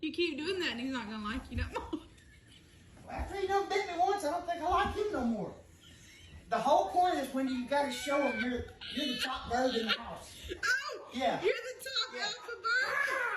You keep doing that and he's not gonna like you no more. Well, after he done bit me once, I don't think I like him no more. The whole point is when you gotta show him you're the top bird in the house. Oh! Yeah. You're the top alpha bird!